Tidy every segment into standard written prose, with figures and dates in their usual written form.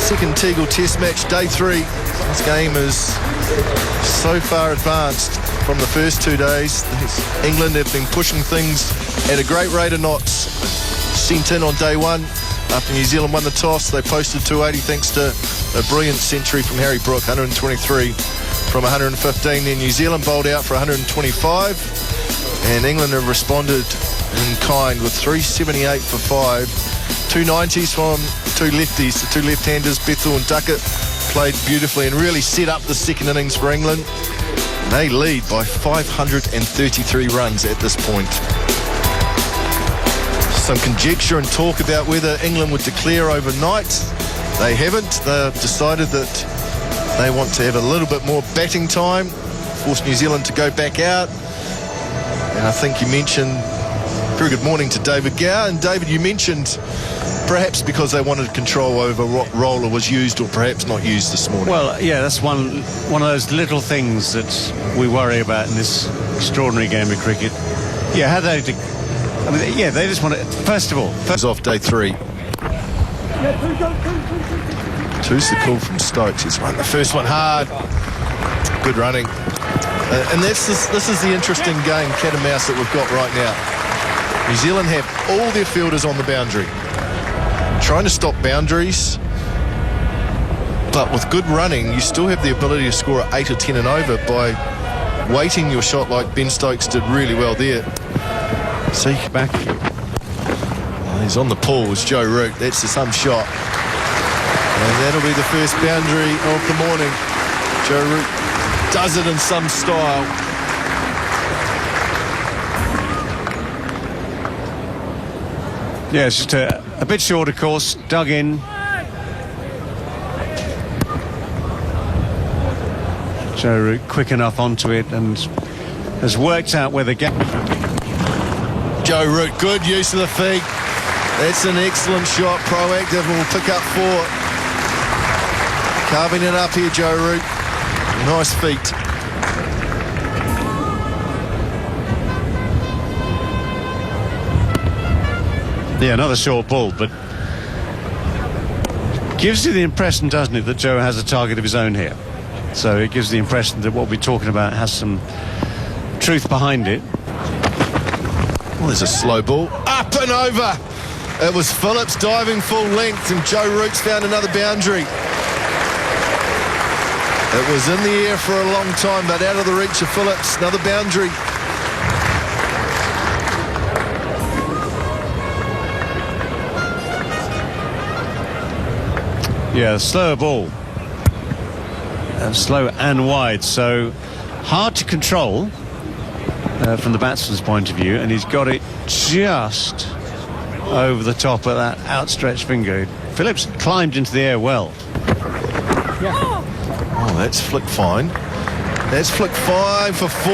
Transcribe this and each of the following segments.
Second Teagle Test match, day 3. This game is so far advanced from the first 2 days. England have been pushing things at a great rate of knots. Sent in on day 1 after New Zealand won the toss. They posted 280 thanks to a brilliant century from Harry Brook, 123 from 115. Then New Zealand bowled out for 125, and England have responded in kind with 378 for 5. 290s from 2 lefties, the 2 left-handers, Bethel and Duckett, played beautifully and really set up the second innings for England. They lead by 533 runs at this point. Some conjecture and talk about whether England would declare overnight. They haven't. They've decided that they want to have a little bit more batting time, force New Zealand to go back out. And I think you mentioned, very good morning to David Gower. And David, you mentioned perhaps because they wanted control over what roller was used or perhaps not used this morning. Well, yeah, that's one of those little things that we worry about in this extraordinary game of cricket. Yeah, how they... I mean, yeah, they just want to... First of all... Off day 3. Two's the call from Stokes. He's run the first one hard. Good running. And this is the interesting game, cat and mouse, that we've got right now. New Zealand have all their fielders on the boundary, trying to stop boundaries, but with good running you still have the ability to score at 8 or 10 and over by weighting your shot like Ben Stokes did really well there. See, back. Oh, he's on the pull, it's Joe Root. That's some shot. And that'll be the first boundary of the morning. Joe Root does it in some style. Yeah, it's just a bit short, of course, dug in. Joe Root quick enough onto it and has worked out where the gap... Joe Root, good use of the feet. That's an excellent shot, proactive, and will pick up 4. Carving it up here, Joe Root. Nice feet. Yeah, another short ball, but gives you the impression, doesn't it, that Joe has a target of his own here. So it gives the impression that what we're talking about has some truth behind it. Well, there's a slow ball. Up and over. It was Phillips diving full length, and Joe Root's found another boundary. It was in the air for a long time, but out of the reach of Phillips. Another boundary. Yeah, slower ball. Slow and wide, so hard to control from the batsman's point of view, and he's got it just over the top of that outstretched finger. Phillips climbed into the air well. Yeah. Oh, that's flicked fine. That's flicked fine for 4.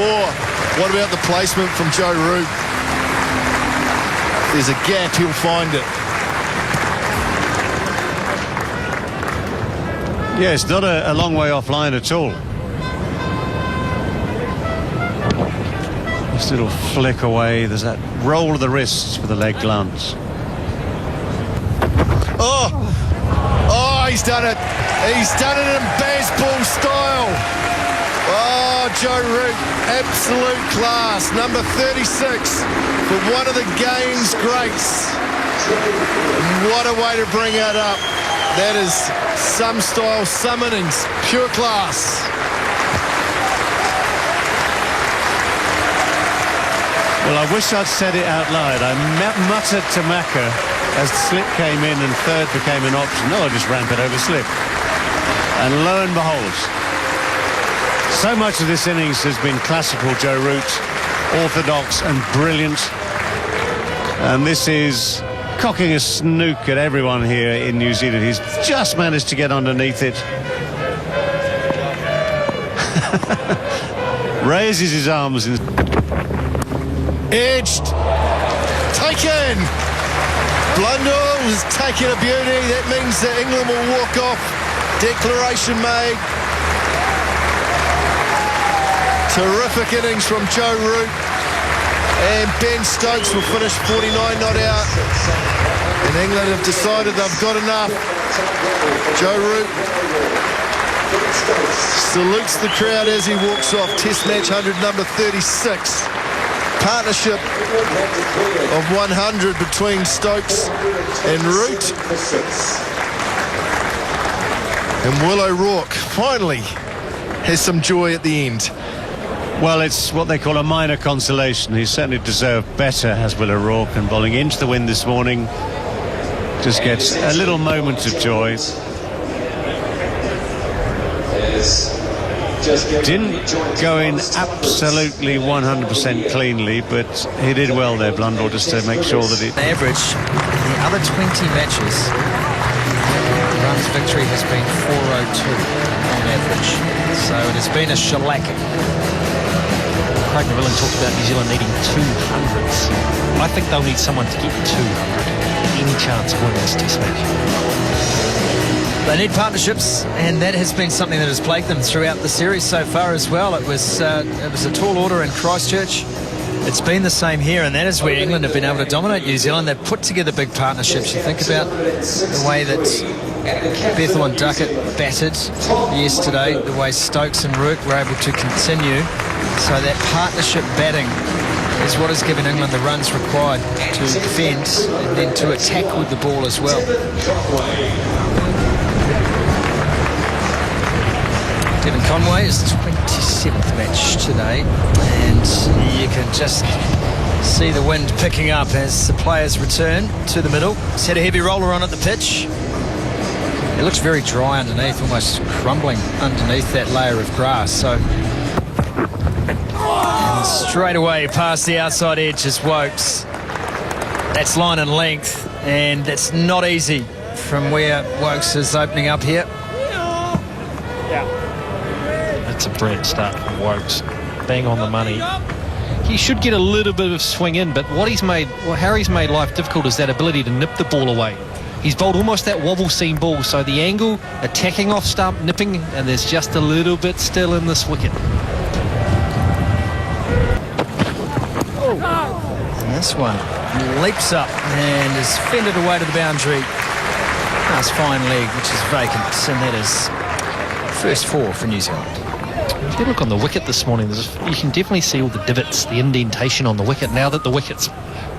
What about the placement from Joe Root? If there's a gap, he'll find it. Yeah, it's not a long way offline at all. Just a little flick away. There's that roll of the wrists for the leg glance. Oh, he's done it. He's done it in baseball style. Oh, Joe Root, absolute class. Number 36 for one of the game's greats. What a way to bring it up. That is some style, some innings, pure class. Well, I wish I'd said it out loud. I muttered to Macca as slip came in and third became an option. No, I just ramp it over slip. And lo and behold, so much of this innings has been classical Joe Root, orthodox and brilliant. And this is cocking a snook at everyone here in New Zealand. He's just managed to get underneath it. Raises his arms in... Edged, taken. Blundell has taken a beauty. That means that England will walk off. Declaration made. Terrific innings from Joe Root. And Ben Stokes will finish 49 not out. And England have decided they've got enough. Joe Root salutes the crowd as he walks off. Test match 100, number 36. Partnership of 100 between Stokes and Root. And Will O'Rourke finally has some joy at the end. Well, it's what they call a minor consolation. He certainly deserved better, as Will O'Rourke, and bowling into the wind this morning just gets a little moment of joy. Didn't go in absolutely 100% cleanly, but he did well there, Blundell, just to make sure that it... Average in the other 20 matches, the runs victory has been 402 on average. So it has been a shellacking. Craig Neville talked about New Zealand needing 200s. I think they'll need someone to get 200. Any chance of winning this test match? They need partnerships, and that has been something that has plagued them throughout the series so far as well. It was a tall order in Christchurch. It's been the same here, and that is where England have been able to dominate New Zealand. They've put together big partnerships. You think about the way that Bethel and Duckett batted yesterday, the way Stokes and Root were able to continue. So that partnership batting is what has given England the runs required to defend and then to attack with the ball as well. Devon Conway is 27th match today, and you can just see the wind picking up as the players return to the middle. He's had a heavy roller on at the pitch. It looks very dry underneath, almost crumbling underneath that layer of grass. So and straight away past the outside edge is Wokes. That's line and length, and that's not easy from where Wokes is opening up here. It's a brilliant start from Wokes, bang on the money. He should get a little bit of swing in, but how he's made life difficult is that ability to nip the ball away. He's bowled almost that wobble seam ball, so the angle, attacking off stump, nipping, and there's just a little bit still in this wicket. And this one leaps up and is fended away to the boundary. Nice fine leg, which is vacant, and that is first four for New Zealand. If you look on the wicket this morning, you can definitely see all the divots, the indentation on the wicket, now that the wicket's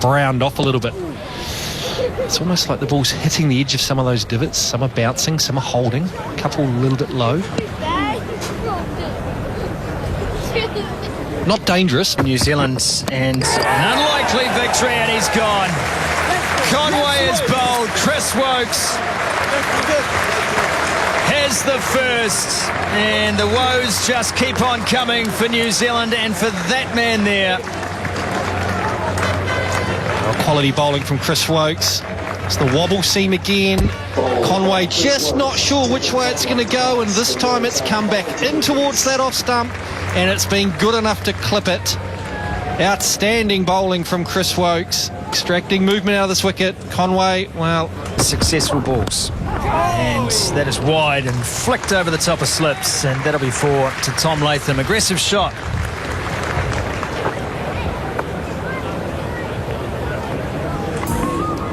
browned off a little bit. It's almost like the ball's hitting the edge of some of those divots. Some are bouncing, some are holding, a couple a little bit low. Not dangerous. New Zealand, and an unlikely victory, and he's gone. Conway is bowled. Chris Wokes has the first, and the woes just keep on coming for New Zealand and for that man there. Quality bowling from Chris Wokes. It's the wobble seam again. Conway just not sure which way it's going to go, and this time it's come back in towards that off stump, and it's been good enough to clip it. Outstanding bowling from Chris Wokes, extracting movement out of this wicket. Conway, well, successful balls, and that is wide and flicked over the top of slips, and that'll be four to Tom Latham. Aggressive shot.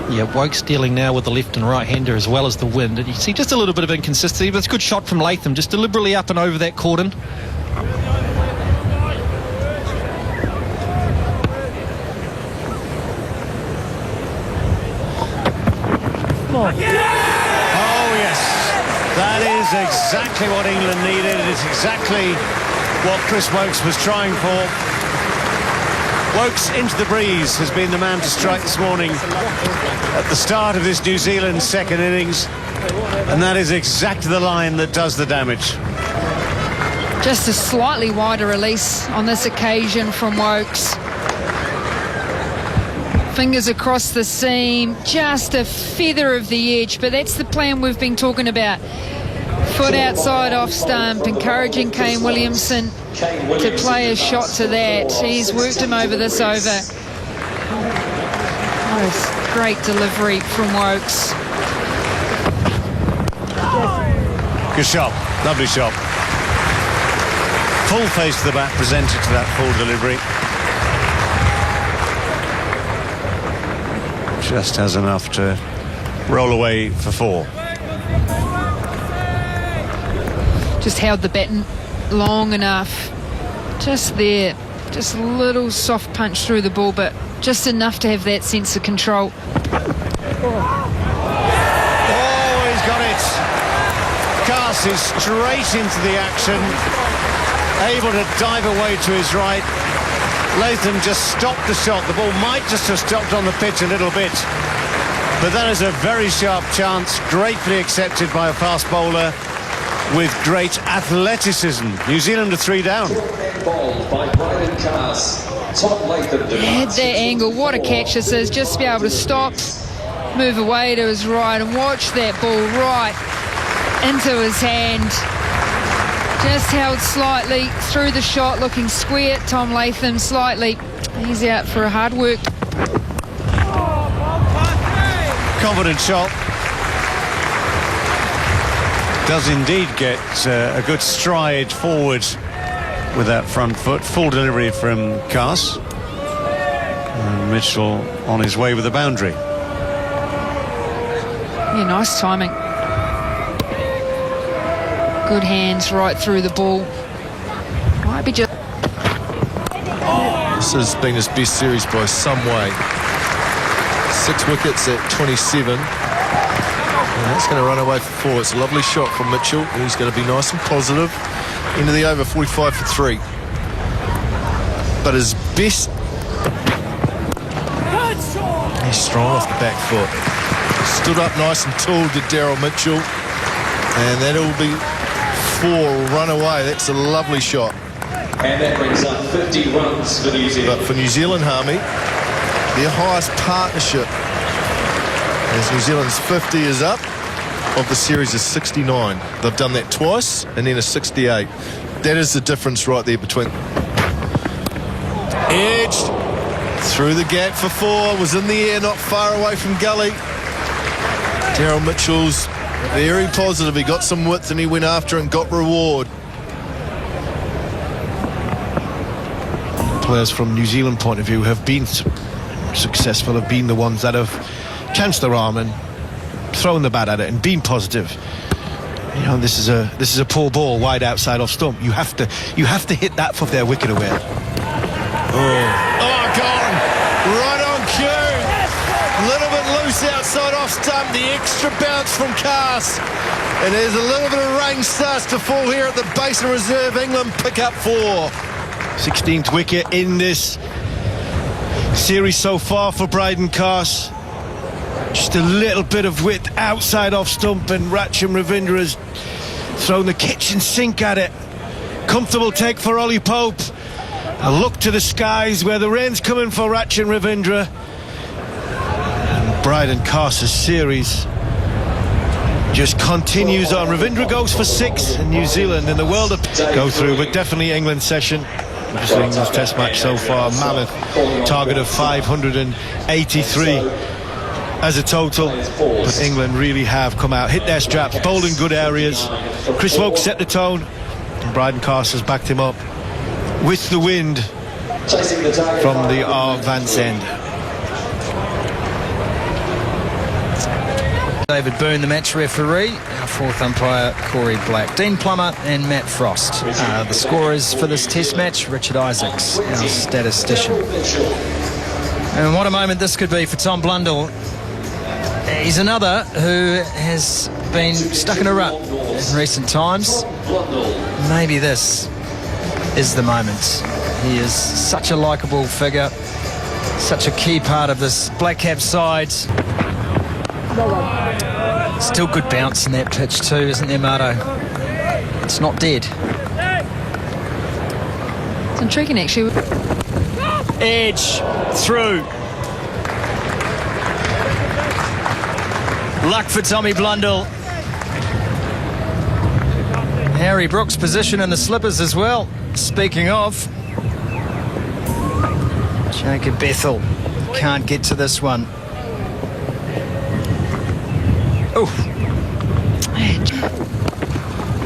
Yeah, Wokes dealing now with the left and right hander as well as the wind. And you see just a little bit of inconsistency, but it's a good shot from Latham, just deliberately up and over that cordon. Oh yes, that is exactly what England needed. It's exactly what Chris Wokes was trying for. Wokes into the breeze has been the man to strike this morning at the start of this New Zealand second innings, and that is exactly the line that does the damage. Just a slightly wider release on this occasion from Wokes. Fingers across the seam, just a feather of the edge, but that's the plan we've been talking about. Foot outside off stump, encouraging Kane Williamson to play a shot to that. He's worked him over this over. Oh, great delivery from Wokes. Good shot, lovely shot. Full face to the bat presented to that full delivery. Just has enough to roll away for four. just held the baton long enough. Just there. Just a little soft punch through the ball, but just enough to have that sense of control. Oh, he's got it. Cass is straight into the action, able to dive away to his right. Latham just stopped the shot. The ball might just have stopped on the pitch a little bit, but that is a very sharp chance, gratefully accepted by a fast bowler with great athleticism. New Zealand are 3 down. Had that angle. What a catch this is. Just to be able to stop, move away to his right and watch that ball right into his hand. Just held slightly through the shot, looking square. Tom Latham slightly. He's out for a hard work. Confident shot. Does indeed get a good stride forward with that front foot. Full delivery from Cass. And Mitchell on his way with the boundary. Yeah, nice timing. Good hands right through the ball. Might be just... This has been his best series by some way. 6 wickets at 27. And that's going to run away for 4. It's a lovely shot from Mitchell. He's going to be nice and positive. Into the over, 45 for 3. But his best... He's strong off the back foot. Stood up nice and tall to Daryl Mitchell. And that'll be 4 run away. That's a lovely shot. And that brings up 50 runs for New Zealand. But for New Zealand, Harmy, their highest partnership as New Zealand's 50 is up of the series is 69. They've done that twice and then a 68. That is the difference right there between... Edged through the gap for 4, was in the air, not far away from gully. Daryl Mitchell's very positive. He got some width and he went after and got reward. Players from New Zealand point of view have been successful, have been the ones that have chanced their arm and thrown the bat at it and been positive. You know, this is a poor ball wide outside off stump. You have to hit that for their wicket away. Oh, gone. Right on cue. A little bit loose outside off stump. The extra bounce from Cass. And there's a little bit of rain starts to fall here at the base of reserve. England pick up 4. 16th wicket in this series so far for Bryden Cass. Just a little bit of width outside off stump, and Rachin Ravindra has thrown the kitchen sink at it. Comfortable take for Ollie Pope. A look to the skies where the rain's coming for Rachin Ravindra. And Bryden Cass's series just continues on. Ravindra goes for 6, and New Zealand in the world of go through, but definitely England's session. Obviously England's test match so far, mammoth target of 583 as a total, but England really have come out, hit their straps, bowled in good areas. Chris Woke set the tone, and Bryden Cass has backed him up with the wind from the R. Vance end. David Boone, the match referee. Our 4th umpire, Corey Black. Dean Plummer and Matt Frost. The scorers for this test match, Richard Isaacs, our statistician. And what a moment this could be for Tom Blundell. He's another who has been stuck in a rut in recent times. Maybe this is the moment. He is such a likeable figure, such a key part of this Black Cap side. Still good bounce in that pitch too, isn't there, Marto? It's not dead. It's intriguing, actually. Edge through. Luck for Tommy Blundell. Harry Brooks' position in the slippers as well. Speaking of, Jacob Bethel can't get to this one. Oh.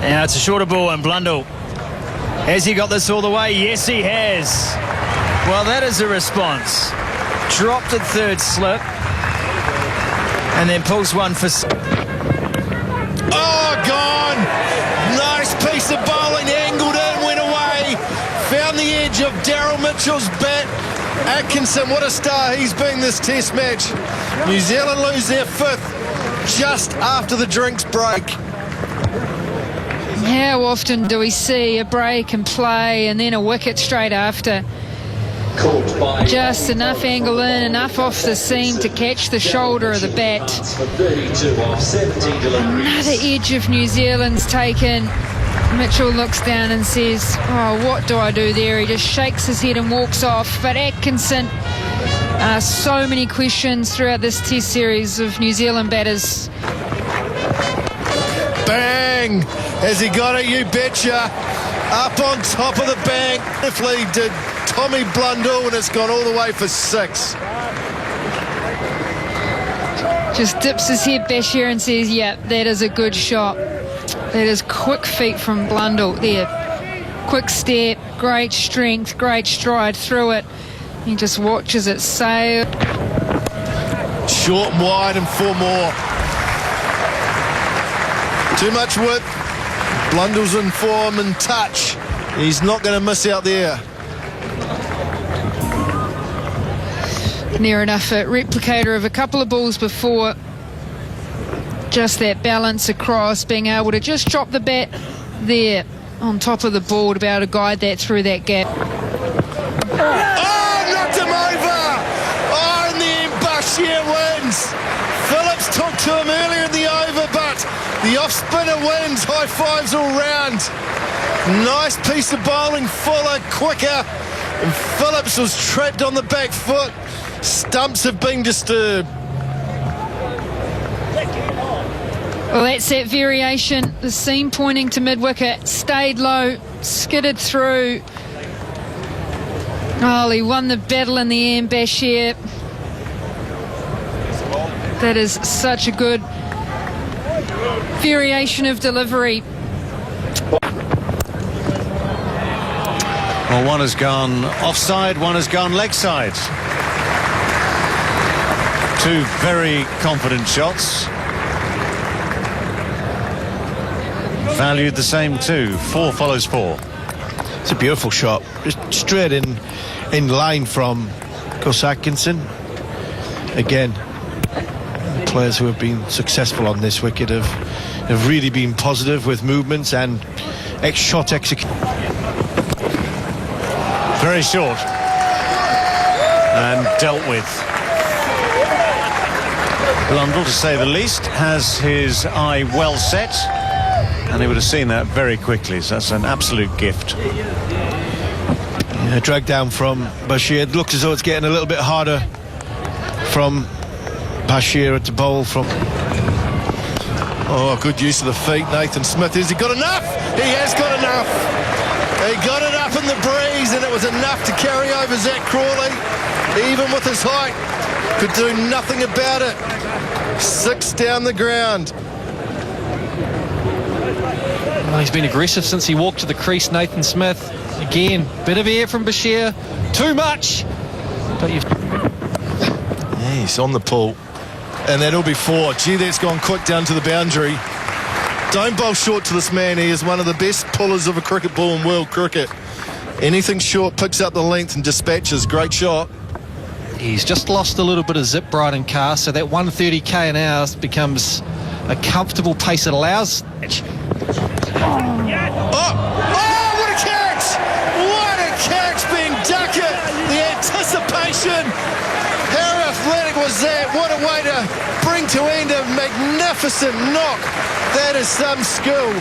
Now it's a shorter ball, and Blundell, has he got this all the way? Yes, he has. Well, that is a response. Dropped at 3rd slip, and then pulls one for... Oh, gone! Nice piece of Mitchell's bat. Atkinson, what a star he's been this test match. New Zealand lose their 5th just after the drinks break. How often do we see a break and play and then a wicket straight after? Just enough angle in, enough off the seam to catch the shoulder of the bat. Another edge of New Zealand's taken. Mitchell looks down and says, oh, what do I do there? He just shakes his head and walks off. But Atkinson, so many questions throughout this test series of New Zealand batters. Bang! Has he got it? You betcha. Up on top of the bank. Beautifully did Tommy Blundell, and it's gone all the way for 6. Just dips his head, Bashir, and says, yeah, that is a good shot. That is quick feet from Blundell there. Quick step, great strength, great stride through it. He just watches it sail. Short and wide and 4 more. Too much width. Blundell's in form and touch. He's not going to miss out there. Near enough a replicator of a couple of balls before. Just that balance across, being able to just drop the bat there on top of the ball to be able to guide that through that gap. Oh, knocked him over! Oh, and the end, Bashir wins. Phillips took to him earlier in the over, but the off-spinner wins. High fives all round. Nice piece of bowling, fuller, quicker. And Phillips was trapped on the back foot. Stumps have been disturbed. Well, that's that variation. The seam pointing to mid-wicket. Stayed low, skidded through. Oh, he won the battle in the end, Bashir. That is such a good variation of delivery. Well, one has gone offside, one has gone leg side. 2 very confident shots. Valued the same too. 4 follows 4. It's a beautiful shot. Just straight in line from Gus Atkinson. Again, the players who have been successful on this wicket have really been positive with movements and shot execution. Very short. And dealt with. Blundell, to say the least, has his eye well set. And he would have seen that very quickly, so that's an absolute gift. Yeah, drag down from Bashir. It looks as though it's getting a little bit harder from Bashir to bowl from. Oh, good use of the feet, Nathan Smith. Has he got enough? He has got enough. He got it up in the breeze, and it was enough to carry over Zach Crawley. Even with his height, could do nothing about it. 6 down the ground. Well, he's been aggressive since he walked to the crease, Nathan Smith. Again, bit of air from Bashir. Too much. But yeah, he's on the pull. And that'll be 4. Gee, that's gone quick down to the boundary. Don't bowl short to this man. He is one of the best pullers of a cricket ball in world cricket. Anything short picks up the length and dispatches. Great shot. he's just lost a little bit of zip right in cast, so that 130k an hour becomes a comfortable pace. It allows. What a catch! What a catch, Ben Duckett! The anticipation. How athletic was that? What a way to bring to end a magnificent knock. That is some skill.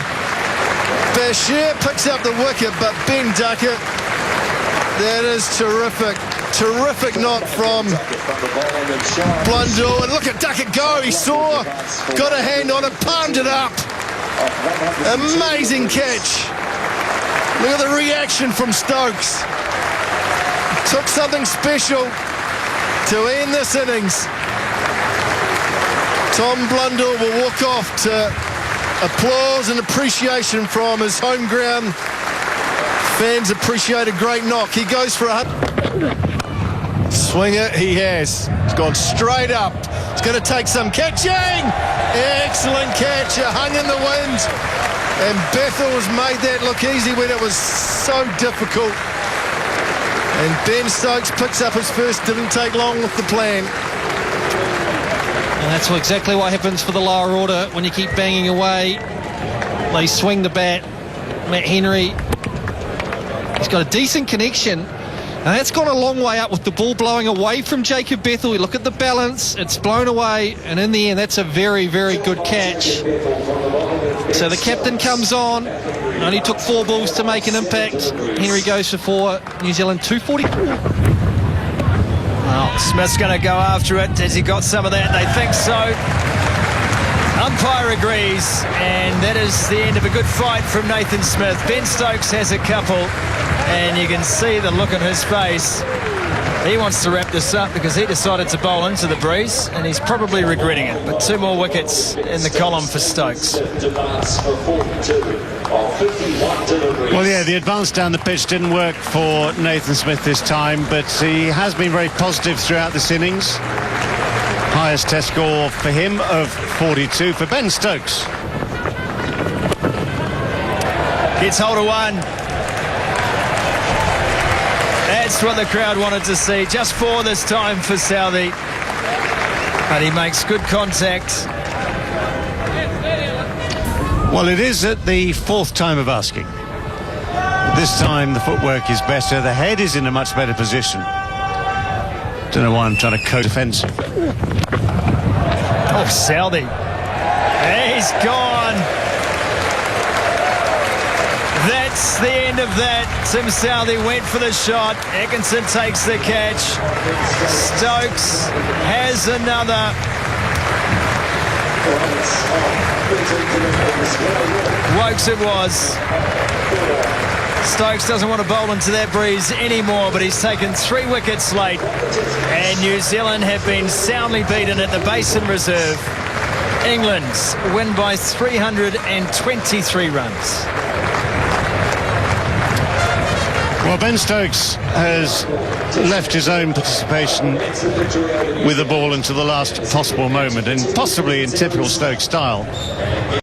Bashir picks up the wicket, but Ben Duckett, that is terrific. Terrific knock from Blundell. And look at Duckett go. He saw, got a hand on it, palmed it up. Amazing catch. Look at the reaction from Stokes. Took something special to end this innings. Tom Blundell will walk off to applause and appreciation from his home ground. Fans appreciate a great knock. He goes for a swing it. He has. It's gone straight up. It's going to take some catching. Excellent catch. It hung in the wind. And Bethel has made that look easy when it was so difficult. And Ben Stokes picks up his first. Didn't take long with the plan. And that's exactly what happens for the lower order when you keep banging away. They swing the bat. Matt Henry, he's got a decent connection. And that's gone a long way up with the ball blowing away from Jacob Bethel. You look at the balance, it's blown away, and in the end, that's a very, very good catch. So the captain comes on, only took 4 balls to make an impact. Henry goes for 4, New Zealand 244. Well, Smith's going to go after it. Has he got some of that? They think so. Umpire agrees, and that is the end of a good fight from Nathan Smith. Ben Stokes has a couple, and you can see the look on his face. He wants to wrap this up because he decided to bowl into the breeze, and he's probably regretting it. But 2 more wickets in the column for Stokes. Well, yeah, the advance down the pitch didn't work for Nathan Smith this time, but he has been very positive throughout this innings. Highest test score for him of 42 for Ben Stokes. Gets hold of 1. That's what the crowd wanted to see. Just 4 this time for Southey. But he makes good contact. Well, it is at the 4th time of asking. This time the footwork is better. The head is in a much better position. Don't know why I'm trying to co-defensive. Oh, Southey. He's gone. That's the end of that. Tim Southey went for the shot. Atkinson takes the catch. Stokes has another. Wokes it was. Stokes doesn't want to bowl into that breeze anymore, but he's taken 3 wickets late, and New Zealand have been soundly beaten at the Basin Reserve. England win by 323 runs. Well, Ben Stokes has left his own participation with the ball until the last possible moment, and possibly in typical Stokes style.